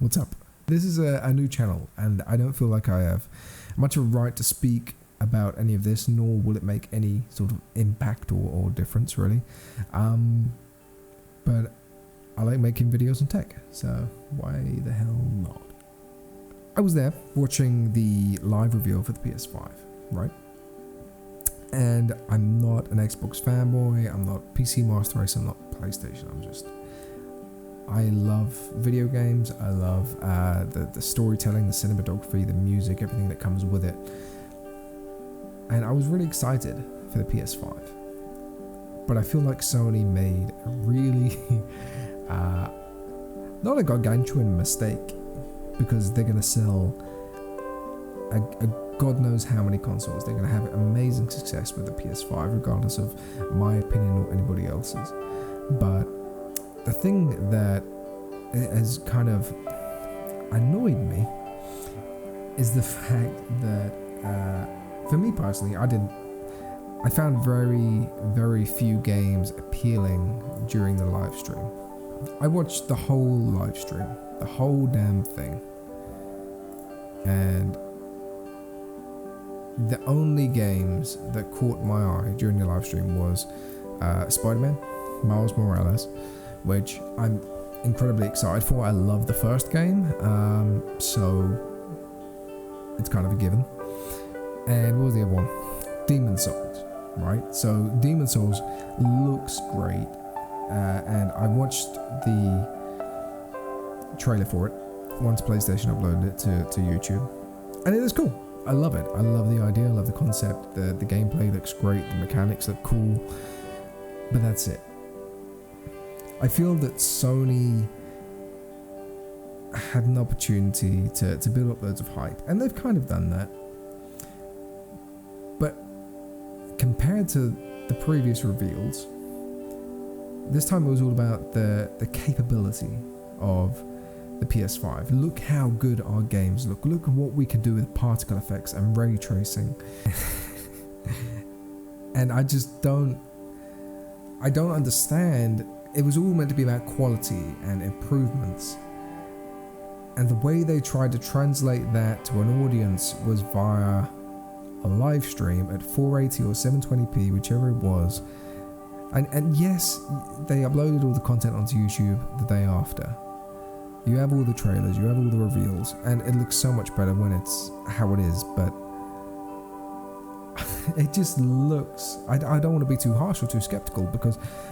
what's up? This is a new channel, and I don't feel like I have much of a right to speak about any of this, nor will it make any sort of impact or difference, really. But I like making videos on tech, so why the hell not? I was there watching the live reveal for the PS5, right? And I'm not an Xbox fanboy, I'm not PC Master Race, I'm not PlayStation, I love video games, I love the storytelling, the cinematography, the music, everything that comes with it. And I was really excited for the PS5. But I feel like Sony made a really, not a gargantuan mistake, because they're going to sell a God knows how many consoles. They're going to have amazing success with the PS5, regardless of my opinion or anybody else's. But the thing that has kind of annoyed me is the fact that, for me personally, I found very, very few games appealing during the live stream. I watched the whole live stream, the whole damn thing, and the only games that caught my eye during the live stream was Spider-Man, Miles Morales, which I'm incredibly excited for. I love the first game, so it's kind of a given. And what was the other one? Demon Souls, right? So Demon Souls looks great, and I watched the trailer for it once PlayStation uploaded it to YouTube, and it is cool. I love it. I love the idea, I love the concept, the gameplay looks great, the mechanics look cool, but that's it. I feel that Sony had an opportunity to build up loads of hype, and they've kind of done that. But compared to the previous reveals, this time it was all about the capability of the PS5. Look how good our games look. Look at what we can do with particle effects and ray tracing. And I don't understand. It was all meant to be about quality and improvements. And the way they tried to translate that to an audience was via a live stream at 480 or 720p, whichever it was. And yes, they uploaded all the content onto YouTube the day after. You have all the trailers, you have all the reveals, and it looks so much better when it's how it is, but it just looks, I don't want to be too harsh or too skeptical,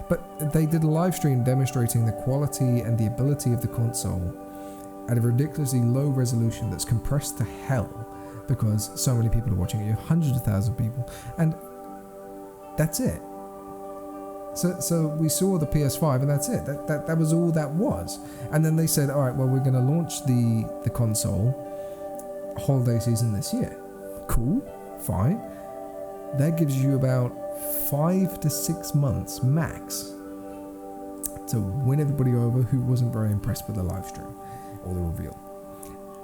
but they did a live stream demonstrating the quality and the ability of the console at a ridiculously low resolution that's compressed to hell because so many people are watching it. You have hundreds of thousands of people, and that's it. So we saw the PS5 and that's it. That was all that was. And then they said, all right, well, we're going to launch the console holiday season this year. Cool, fine. That gives you about 5 to 6 months max to win everybody over who wasn't very impressed with the live stream or the reveal.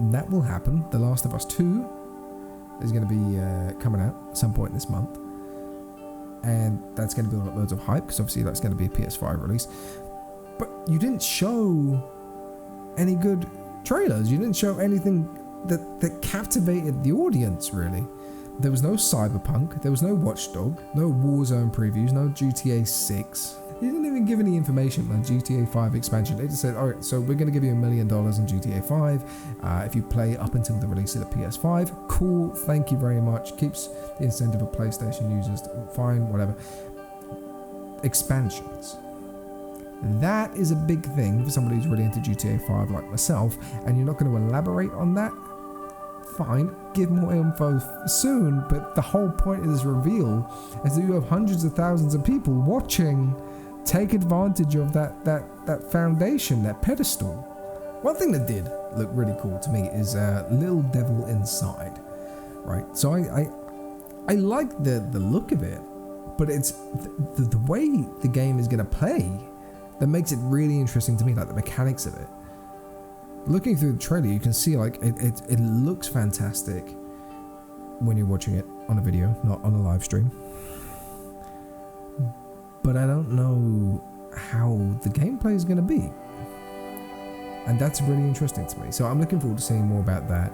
And that will happen. The Last of Us 2 is going to be coming out at some point this month. And that's going to build up loads of hype, because obviously that's going to be a PS5 release. But you didn't show any good trailers. You didn't show anything that captivated the audience, really. There was no Cyberpunk, there was no Watch Dogs, no Warzone previews, no GTA 6. You didn't even give any information on GTA 5 expansion. They just said, alright, so we're going to give you $1 million on GTA 5 if you play up until the release of the PS5. Cool, thank you very much. Keeps the incentive of PlayStation users. Fine, whatever. Expansions. That is a big thing for somebody who's really into GTA 5 like myself, and you're not going to elaborate on that? Fine, give more info soon, but the whole point of this reveal is that you have hundreds of thousands of people watching. Take advantage of that foundation, that pedestal. One thing that did look really cool to me is Little Devil Inside, right? So I like the look of it, but it's the way the game is going to play that makes it really interesting to me, like the mechanics of it. Looking through the trailer, you can see like it looks fantastic when you're watching it on a video, not on a live stream. But I don't know how the gameplay is going to be. And that's really interesting to me. So I'm looking forward to seeing more about that.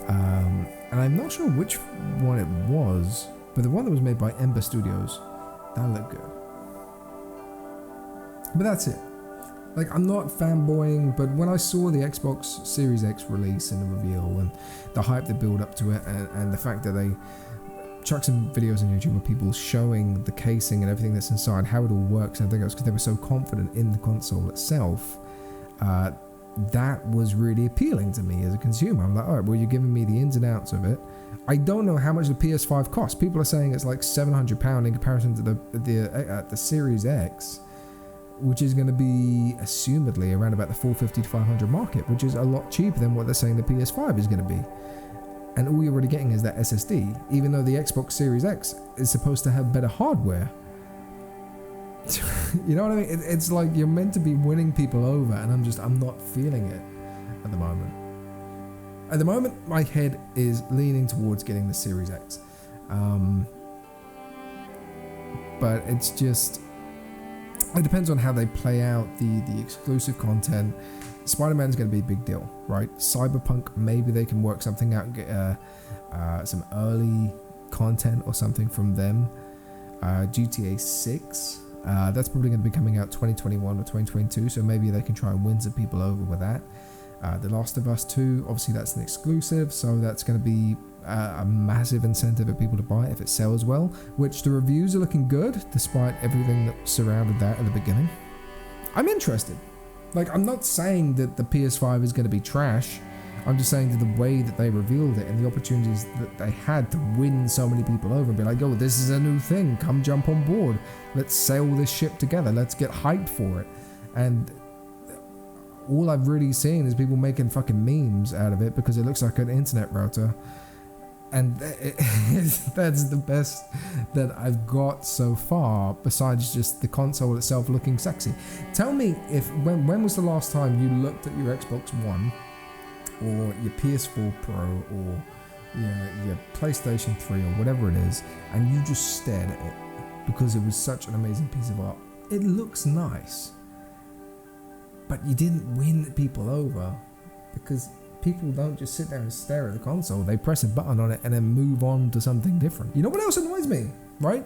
And I'm not sure which one it was, but the one that was made by Ember Studios, that looked good. But that's it. Like, I'm not fanboying, but when I saw the Xbox Series X release and the reveal and the hype that built up to it, and the fact that they chucked some videos on YouTube of people showing the casing and everything that's inside, how it all works, and I think it was because they were so confident in the console itself, that was really appealing to me as a consumer. I'm like, all right, well, you're giving me the ins and outs of it. I don't know how much the PS5 costs. People are saying it's like £700 in comparison to the Series X, which is going to be assumedly around about the 450 to 500 market, which is a lot cheaper than what they're saying the PS5 is going to be. And all you're really getting is that SSD, even though the Xbox Series X is supposed to have better hardware. You know what I mean? It's like you're meant to be winning people over, and I'm not feeling it at the moment. At the moment, my head is leaning towards getting the Series X. But it's just, it depends on how they play out the exclusive content. Spider-Man is going to be a big deal, right? Cyberpunk, maybe they can work something out and get some early content or something from them. GTA 6, that's probably going to be coming out 2021 or 2022, so maybe they can try and win some people over with that. The Last of Us 2, obviously that's an exclusive, so that's going to be a massive incentive for people to buy it if it sells well, which the reviews are looking good despite everything that surrounded that at the beginning. I'm interested. Like, I'm not saying that the PS5 is going to be trash. I'm just saying that the way that they revealed it and the opportunities that they had to win so many people over and be like, oh, this is a new thing, come jump on board, let's sail this ship together, let's get hyped for it. And all I've really seen is people making fucking memes out of it because it looks like an internet router. And that's the best that I've got so far, besides just the console itself looking sexy. Tell me, when was the last time you looked at your Xbox One or your PS4 Pro or your PlayStation 3 or whatever it is, and you just stared at it because it was such an amazing piece of art. It looks nice, but you didn't win people over because people don't just sit there and stare at the console. They press a button on it and then move on to something different. You know what else annoys me, right?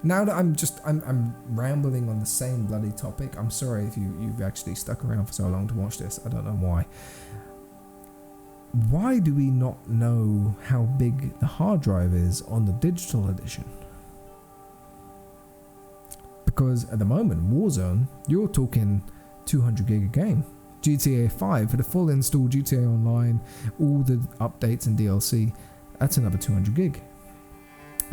Now that I'm rambling on the same bloody topic. I'm sorry if you've actually stuck around for so long to watch this. I don't know why. Why do we not know how big the hard drive is on the digital edition? Because at the moment, Warzone, you're talking 200 gig a game. GTA 5 for the full install, GTA Online, all the updates and DLC, that's another 200 gig.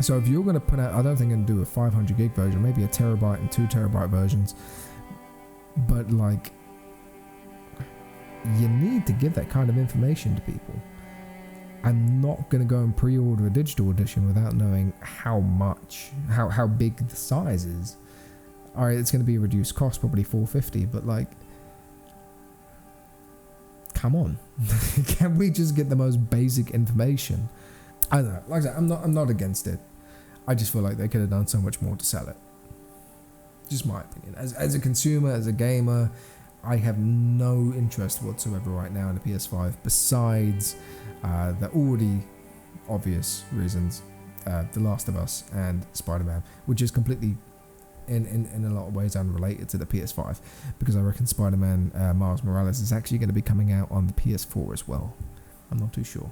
So if you're going to put out, I don't think I'm going to do a 500 gig version, maybe a terabyte and 2 terabyte versions, but like, you need to give that kind of information to people. I'm not going to go and pre-order a digital edition without knowing how much, how big the size is. Alright, it's going to be a reduced cost, probably $450, but like, come on. Can we just get the most basic information? I don't know. Like I said, I'm not against it. I just feel like they could have done so much more to sell it. Just my opinion. As a consumer, as a gamer, I have no interest whatsoever right now in the PS5 besides the already obvious reasons, The Last of Us and Spider-Man, which is completely in a lot of ways unrelated to the PS5, because I reckon Spider-Man Miles Morales is actually going to be coming out on the PS4 as well. I'm not too sure.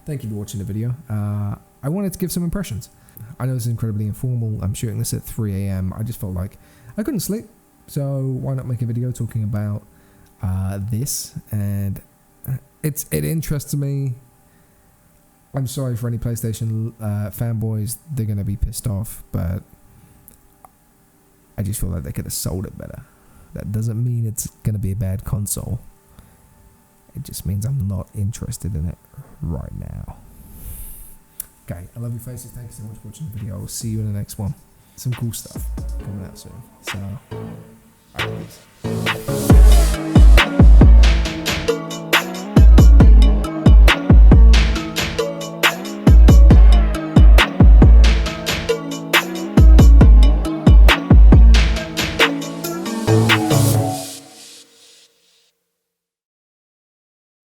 Thank you for watching the video. I wanted to give some impressions. I know this is incredibly informal. I'm shooting this at 3 AM. I just felt like I couldn't sleep, so why not make a video talking about this? And it interests me. I'm sorry for any PlayStation fanboys. They're going to be pissed off, but I just feel like they could have sold it better. That doesn't mean it's going to be a bad console. It just means I'm not interested in it right now. Okay, I love your faces. Thank you so much for watching the video. I will see you in the next one. Some cool stuff coming out soon. So, alright, peace.